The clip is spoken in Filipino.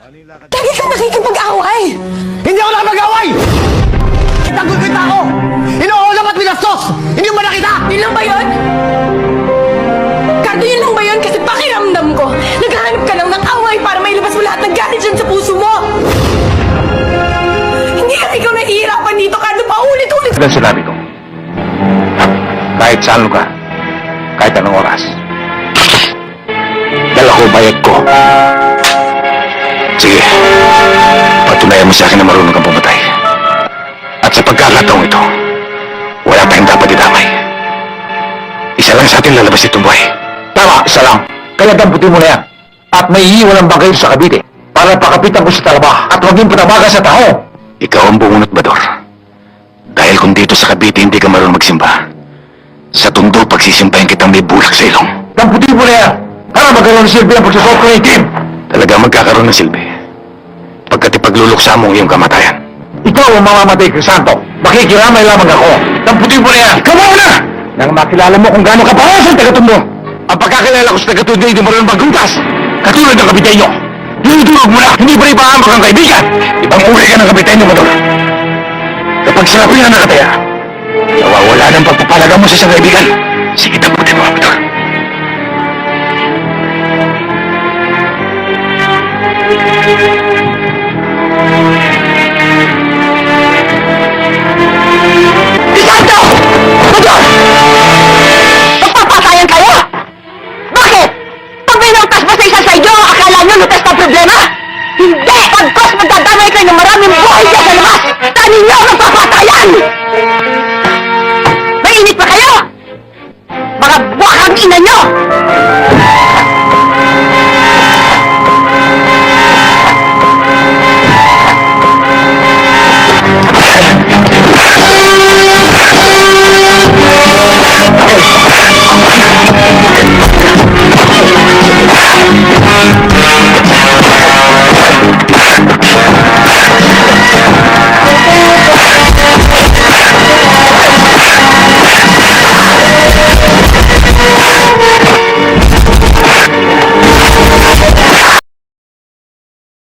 Lagi kang nakikipag-away! Hindi ako nakapag-away! Kitang-kita ako! Inuulam at binastos! Hindi mo ba nakita? Yun lang ba yun? Cardo, yun lang ba yun? Kasi pakiramdam ko, naghahanap ka lang ng away para mailabas mo lahat ng galit dyan sa puso mo! Hindi ka ikaw nahihirapan dito, Cardo, paulit-ulit! Ano sinabi ko? Kahit saan lugar, kahit anong oras, dala ko bayad ko. Sige, patunayan mo sa akin na marunong kang pumatay. At sa pagkakataong ito, wala tayong dapat idamay. Isa lang sa atin lalabas itong buhay. Tama, isa lang. Kaya damputin mo na yan. At may iiwan ang bangkay sa Cavite para pakapitan ko sa talaba at maging patamaga sa tao. Ikaw ang bumunot, Bador. Dahil kung dito sa Cavite hindi ka marunong magsimba, sa Tondo pagsisimbahin kitang may bulak sa ilong. Damputin mo na yan para magkaroon ng silbi ang pagsusot ko ng itim. Talaga magkakaroon ng silbi. Pagkat ipagluluksa mo ang iyong kamatayan. Ikaw ang mamamatay, Crisanto. Makikiramay lamang ako. Damputin mo na yan. Ikaw na! Nang makilala mo kung gaano kapawas ang taga-Tondo. Ang pagkakilala ko sa taga-Tondo hindi marunong magkuntas. Katulad ng kapitenyo. Hinudurog mo na, hindi ba ipahamak ang kaibigan? Ibang uri ka ng kapitenyo, Bador. Kapag sinabi na nakataya, nawawala ng pagpapalaga mo sa isang kaibigan. Sige, damputin mo, Bador. Crisanto! Bador! Magpapatayan kayo! Bakit? Pag may nautas ba sa isa sa inyo, akala nyo lutas na problema? Hindi! Pagkos magdadamay kayo ng maraming buhay dyan sa labas! Tanin nyo ang magpapatayan! Mainit pa kayo? Mga buwakang ina nyo!